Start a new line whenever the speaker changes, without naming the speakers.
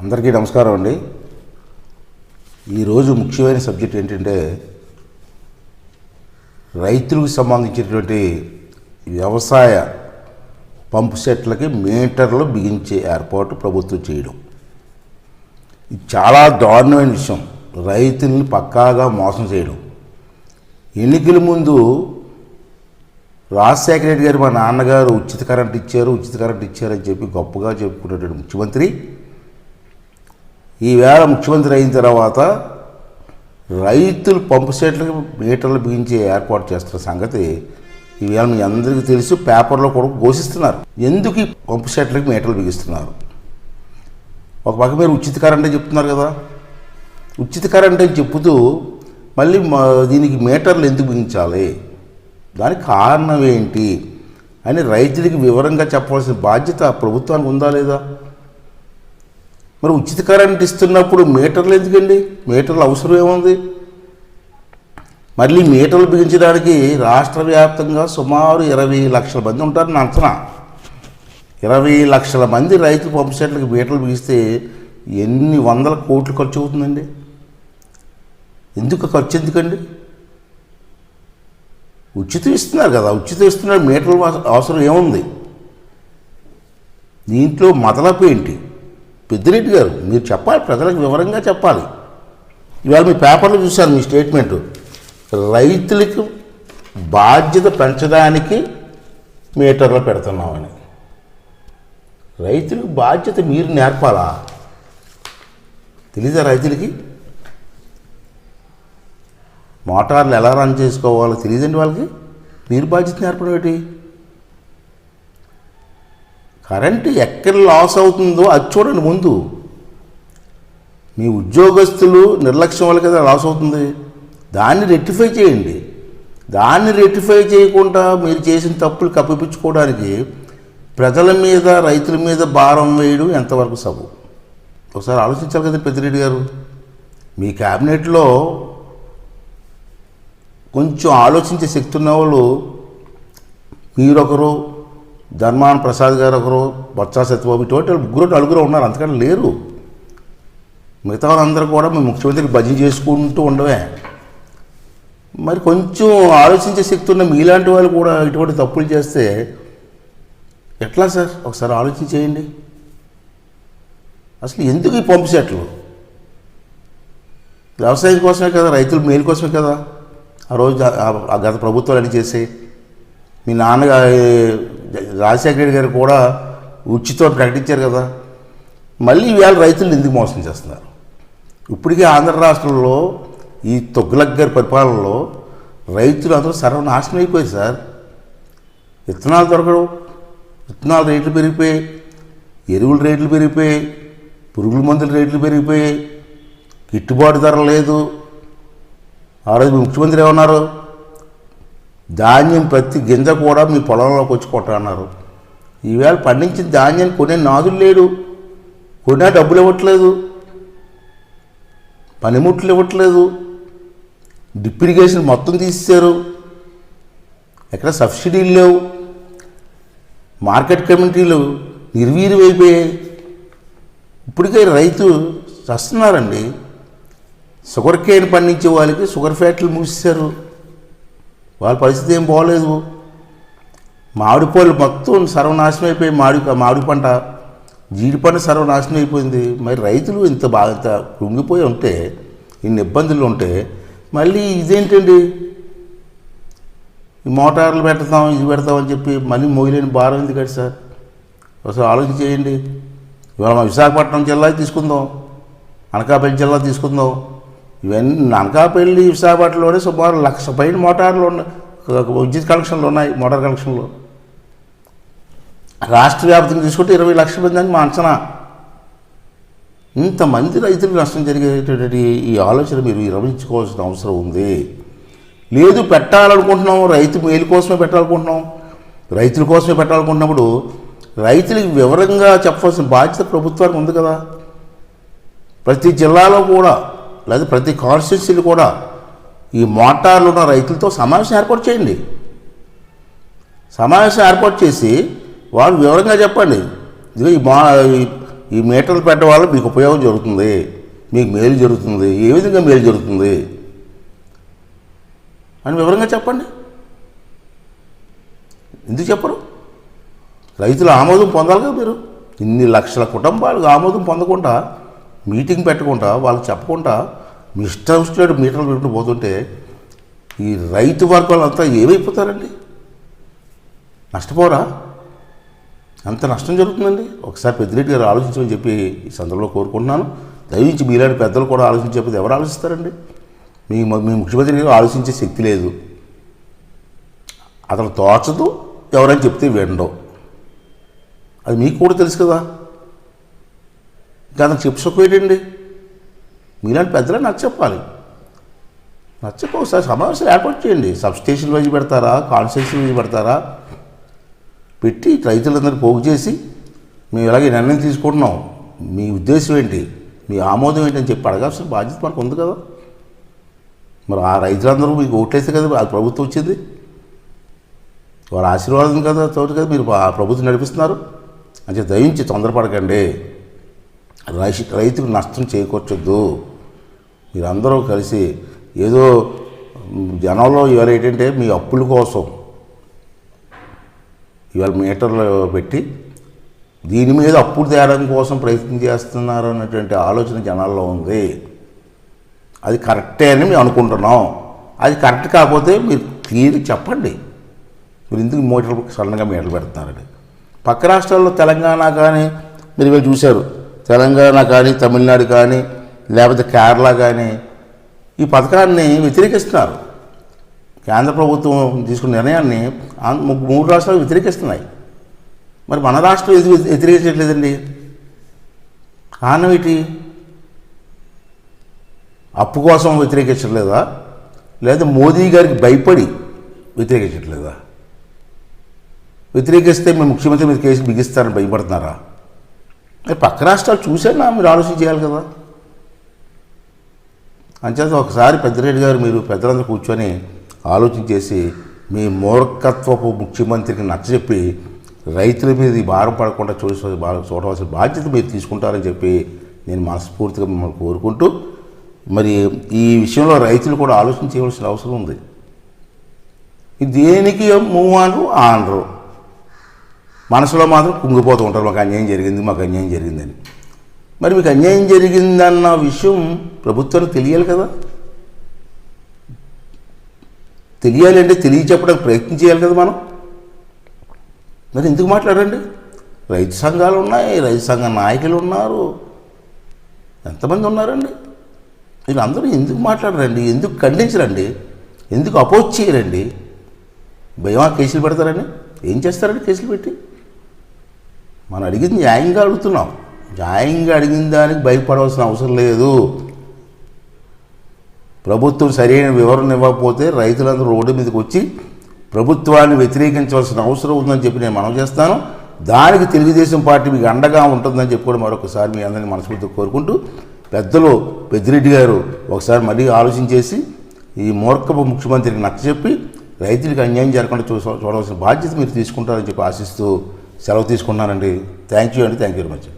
అందరికీ నమస్కారం అండి. ఈరోజు ముఖ్యమైన సబ్జెక్ట్ ఏంటంటే రైతులకు సంబంధించినటువంటి వ్యవసాయ పంపు సెట్లకి మీటర్లు బిగించే ఏర్పాటు ప్రభుత్వం చేయడం. ఇది చాలా దారుణమైన విషయం. రైతుల్ని పక్కాగా మోసం చేయడం. ఎన్నికల ముందు రాజశేఖర రెడ్డి గారు, మా నాన్నగారు ఉచిత కరెంట్ ఇచ్చారని చెప్పి గొప్పగా చెప్పుకున్నటువంటి ముఖ్యమంత్రి ఈవేళ ముఖ్యమంత్రి అయిన తర్వాత రైతులు పంపు సెట్లకు మీటర్లు బిగించే ఏర్పాటు చేస్తున్న సంగతి ఈవేళ మీ అందరికీ తెలుసు. పేపర్లో కూడా ఘోషిస్తున్నారు. ఎందుకు ఈ పంపు సెట్లకు మీటర్లు బిగిస్తున్నారు? ఒక పక్క మీరు ఉచిత కరెంట్ అని చెప్తున్నారు కదా. ఉచిత కరెంట్ అని చెప్పుతూ మళ్ళీ దీనికి మీటర్లు ఎందుకు బిగించాలి, దానికి కారణం ఏంటి అని రైతులకి వివరంగా చెప్పవలసిన బాధ్యత ప్రభుత్వానికి ఉందా లేదా? మరి ఉచిత కరెంట్ ఇస్తున్నప్పుడు మీటర్లు ఎందుకండి? మీటర్లు అవసరం ఏముంది? మళ్ళీ మీటర్లు బిగించడానికి రాష్ట్ర వ్యాప్తంగా సుమారు 20 లక్షల మంది ఉంటారని అంచనా. 20 లక్షల మంది రైతులు పంపు సెట్లకు మీటర్లు బిగిస్తే ఎన్ని వందల కోట్లు ఖర్చు అవుతుందండి? ఖర్చు ఎందుకండి? ఉచితం ఇస్తున్నారు కదా, ఉచితం ఇస్తున్నారు, మీటర్లు అవసరం ఏముంది? దీంట్లో మొదలపు ఏంటి? పెద్దిరెడ్డి గారు మీరు చెప్పాలి, ప్రజలకు వివరంగా చెప్పాలి. ఇవాళ మీ పేపర్లో చూశాను మీ స్టేట్మెంటు. రైతులకు బాధ్యత పెంచడానికి మీటర్లు పెడుతున్నామని. రైతులకు బాధ్యత మీరు నేర్పాలా? తెలీదా రైతులకి? మోటార్లు ఎలా రన్ చేసుకోవాలో తెలియదండి వాళ్ళకి. మీరు బాధ్యత నేర్పడం ఏంటి? కరెంటు ఎక్కడ లాస్ అవుతుందో అది చూడండి ముందు. మీ ఉద్యోగస్తులు నిర్లక్ష్యం వల్ల కదా లాస్ అవుతుంది. దాన్ని రెక్టిఫై చేయండి. దాన్ని రెక్టిఫై చేయకుండా మీరు చేసిన తప్పులు కప్పిపుచ్చుకోవడానికి ప్రజల మీద, రైతుల మీద భారం వేయడం ఎంతవరకు సబబు? ఒకసారి ఆలోచించాలి కదా పెద్దిరెడ్డి గారు. మీ క్యాబినెట్లో కొంచెం ఆలోచించే శక్తి ఉన్నవాళ్ళు మీరొకరు, ధర్మాన ప్రసాద్ గారు ఒకరు, బొత్స సత్యబాబు, టోటల్ నలుగురు ఉన్నారు. అంతకన్నా లేరు. మిగతా వాళ్ళందరూ కూడా మేము ముఖ్యమంత్రికి భజన చేసుకుంటూ ఉండవే. మరి కొంచెం ఆలోచించే శక్తి ఉన్న మీలాంటి వాళ్ళు కూడా ఇటువంటి తప్పులు చేస్తే ఎట్లా సార్? ఒకసారి ఆలోచించేయండి. అసలు ఎందుకు ఈ పంపు సెట్లు? వ్యవసాయం కోసమే కదా, రైతుల మేలు కోసమే కదా ఆ రోజు గత ప్రభుత్వాలు అని చేసి. మీ నాన్నగారు రాజశేఖర రెడ్డి గారు కూడా ఉచితం ప్రకటించారు కదా. మళ్ళీ ఇవాళ రైతులు ఎందుకు మోసం చేస్తున్నారు? ఇప్పటికే ఆంధ్ర రాష్ట్రంలో ఈ తొగ్గులక్ గారి పరిపాలనలో రైతులు అందరూ సర్వనాశనం అయిపోయారు సార్. విత్తనాలు దొరకడం, విత్తనాల రేట్లు పెరిగిపోయాయి, ఎరువుల రేట్లు పెరిగిపోయాయి, పురుగుల మందుల రేట్లు పెరిగిపోయాయి, గిట్టుబాటు ధర లేదు. ఆ రోజు ముఖ్యమంత్రి ఏమన్నారు? ధాన్యం ప్రతి గింజ కూడా మీ పొలంలోకి వచ్చి కొట్టన్నారు. ఈవేళ పండించిన ధాన్యాన్ని కొనే నాదులు లేడు, కొనే డబ్బులు ఇవ్వట్లేదు, పనిముట్లు ఇవ్వట్లేదు, డ్రిప్ ఇరిగేషన్ మొత్తం తీసేశారు, ఎక్కడ సబ్సిడీలు లేవు, మార్కెట్ కమిటీలు నిర్వీర్యమైపోయాయి. ఇప్పటికే రైతు చస్తున్నారండి. షుగర్ కేన్ పండించే వాళ్ళకి షుగర్ ఫ్యాక్టరీలు మూసేశారు. వాళ్ళ పరిస్థితి ఏం బాగోలేదు. మామిడి పళ్ళు మొత్తం సర్వనాశనం అయిపోయి, మామిడి పంట, జీడి పంట సర్వనాశనం అయిపోయింది. మరి రైతులు ఇంత బాగా కృంగిపోయి ఉంటే, ఇన్ని ఇబ్బందులు ఉంటే మళ్ళీ ఇదేంటండి? ఈ మోటార్లు పెడతాం, ఇది పెడతామని చెప్పి మళ్ళీ మోయలేని భారం ఎందుకంటే సార్? ఒకసారి ఆలోచన చేయండి. ఇవాళ మా విశాఖపట్నం జిల్లా తీసుకుందాం, అనకాపల్లి జిల్లా తీసుకుందాం. ఇవన్నీ అనకాపల్లి, విశాఖపట్నంలోనే సుమారు 1,00,000 పైన మోటార్లు ఉన్నాయి, విద్యుత్ కనెక్షన్లు ఉన్నాయి. మోటార్ కనెక్షన్లు రాష్ట్ర వ్యాప్తంగా తీసుకుంటే 20 లక్షల మంది అని మా అంచనా. ఇంతమంది రైతులకు నష్టం జరిగేటటువంటి ఈ ఆలోచన మీరు విరమించుకోవాల్సిన అవసరం ఉంది. లేదు పెట్టాలనుకుంటున్నాం, రైతు మేలు కోసమే పెట్టాలనుకుంటున్నాం, రైతుల కోసమే పెట్టాలనుకుంటున్నప్పుడు రైతులకు వివరంగా చెప్పాల్సిన బాధ్యత ప్రభుత్వానికి ఉంది కదా. ప్రతి జిల్లాలో కూడా, లేదా ప్రతి కాన్స్టిట్యున్సీలు కూడా ఈ మోటార్లు ఉన్న రైతులతో సమావేశం ఏర్పాటు చేయండి. సమావేశం ఏర్పాటు చేసి వాళ్ళు వివరంగా చెప్పండి. ఇదిగో ఈ ఈ మీటర్లు పెట్టడం వల్ల మీకు ఉపయోగం జరుగుతుంది, మీకు మేలు జరుగుతుంది, ఏ విధంగా మేలు జరుగుతుంది అని వివరంగా చెప్పండి. ఎందుకు చెప్పరు? రైతులు ఆమోదం పొందాలి కదా. మీరు ఇన్ని లక్షల కుటుంబాలకు ఆమోదం పొందకుండా, మీటింగ్ పెట్టకుండా, వాళ్ళకి చెప్పకుండా మీ ఇష్టం వచ్చినట్టు మీటర్లు పెట్టుకుని పోతుంటే ఈ రైతు వర్గాలంతా ఏమైపోతారండి? నష్టపోరా? అంత నష్టం జరుగుతుందండి. ఒకసారి పెద్దిరెడ్డి గారు ఆలోచించమని చెప్పి ఈ సందర్భంలో కోరుకుంటున్నాను. దయవించి మీలాంటి పెద్దలు కూడా ఆలోచించేది. ఎవరు ఆలోచిస్తారండి? మీ ముఖ్యమంత్రి గారు ఆలోచించే శక్తి లేదు. అతను తోచదు, ఎవరైనా చెప్తే వినడం. అది మీకు కూడా తెలుసు కదా. ఇంకా అతను చెప్పుకోవేటండి? మీలాంటి పెద్దలే నాకు చెప్పాలి. నచ్చక ఒకసారి సమావేశాలు ఏర్పాటు చేయండి. సబ్స్టేషన్ వైజ్ పెడతారా, కాన్స్టిట్యూషన్ వైజ్ పెడతారా? పెట్టి రైతులందరినీ పోగు చేసి మేము ఇలాగే నిర్ణయం తీసుకుంటున్నాం, మీ ఉద్దేశం ఏంటి, మీ ఆమోదం ఏంటి అని చెప్పి అడగాల్సిన బాధ్యత మనకు ఉంది కదా. మరి ఆ రైతులందరూ మీకు ఓట్లేస్తే కదా ఆ ప్రభుత్వం వచ్చింది. వారి ఆశీర్వాదం కదా తోటి కదా మీరు ఆ ప్రభుత్వం నడిపిస్తున్నారు. అంటే దయించి తొందరపడకండి. రైతుకు నష్టం చేకూర్చొద్దు. మీరందరూ కలిసి ఏదో జనంలో ఇవాళ ఏంటంటే మీ అప్పుల కోసం ఇవాళ మీటర్లు పెట్టి దీని మీద అప్పులు తేయడం కోసం ప్రయత్నం చేస్తున్నారు అన్నటువంటి ఆలోచన జనాల్లో ఉంది. అది కరెక్టే అని మేము అనుకుంటున్నాం. అది కరెక్ట్ కాకపోతే మీరు క్లియర్గా చెప్పండి. మీరు ఎందుకు సడన్గా మీటర్లు పెడుతున్నారండి? పక్క రాష్ట్రాల్లో తెలంగాణ కానీ మీరు ఇవాళ చూశారు, తెలంగాణ కానీ తమిళనాడు కానీ లేకపోతే కేరళ కానీ ఈ పథకాన్ని వ్యతిరేకిస్తున్నారు. కేంద్ర ప్రభుత్వం తీసుకున్న నిర్ణయాన్ని 3 రాష్ట్రాలు వ్యతిరేకిస్తున్నాయి. మరి మన రాష్ట్రం ఎందుకు వ్యతిరేకించట్లేదండి? కారణం ఏంటి? అప్పు కోసం వ్యతిరేకించట్లేదా, లేదా మోదీ గారికి భయపడి వ్యతిరేకించట్లేదా? వ్యతిరేకిస్తే మేము ముఖ్యమంత్రి మీద కేసు బిగిస్తారని భయపడుతున్నారా? మరి పక్క రాష్ట్రాలు చూసానా మీరు ఆలోచన చేయాలి కదా. అంచేత ఒకసారి పెద్దిరెడ్డి గారు మీరు పెద్దలందరూ కూర్చొని ఆలోచన చేసి మీ మూర్ఖత్వపు ముఖ్యమంత్రికి నచ్చజెప్పి రైతుల మీద ఈ భారం పడకుండా చూడవలసిన బాధ్యత మీరు తీసుకుంటారని చెప్పి నేను మనస్ఫూర్తిగా మిమ్మల్ని కోరుకుంటూ, మరి ఈ విషయంలో రైతులు కూడా ఆలోచన చేయవలసిన అవసరం ఉంది. దేనికి మూవ్ ఆనరు, మనసులో మాత్రం కుంగిపోతూ ఉంటారు. మాకు అన్యాయం జరిగింది, మాకు అన్యాయం జరిగిందని. మరి మీకు అన్యాయం జరిగిందన్న విషయం ప్రభుత్వానికి తెలియాలి కదా. తెలియాలంటే తెలియచెప్పడానికి ప్రయత్నం చేయాలి కదా మనం. మరి ఎందుకు మాట్లాడండి? రైతు సంఘాలు ఉన్నాయి, రైతు సంఘ నాయకులు ఉన్నారు, ఎంతమంది ఉన్నారండి. వీళ్ళందరూ ఎందుకు మాట్లాడరండి? ఎందుకు ఖండించరండి? ఎందుకు అపోజ్ చేయరండి? భయమా కేసులు పెడతారండి? ఏం చేస్తారండి కేసులు పెట్టి? మనం అడిగింది న్యాయంగా అడుగుతున్నాం. న్యాయంగా అడిగిన దానికి భయపడవలసిన అవసరం లేదు. ప్రభుత్వం సరైన వివరణ ఇవ్వకపోతే రైతులందరూ రోడ్డు మీదకి వచ్చి ప్రభుత్వాన్ని వ్యతిరేకించవలసిన అవసరం ఉందని చెప్పి నేను మనవి చేస్తాను. దానికి తెలుగుదేశం పార్టీ మీకు అండగా ఉంటుందని చెప్పి కూడా మరొకసారి మీ అందరినీ మనస్ఫూర్తిగా కోరుకుంటూ, పెద్దలు పెద్దిరెడ్డి గారు ఒకసారి మళ్ళీ ఆలోచించేసి ఈ మూర్ఖపు ముఖ్యమంత్రికి నచ్చజెప్పి రైతులకు అన్యాయం జరగకుండా చూడవలసిన బాధ్యత మీరు తీసుకుంటారని చెప్పి ఆశిస్తూ సెలవు తీసుకున్నానండి. థ్యాంక్ యూ అండి. Thank you very much.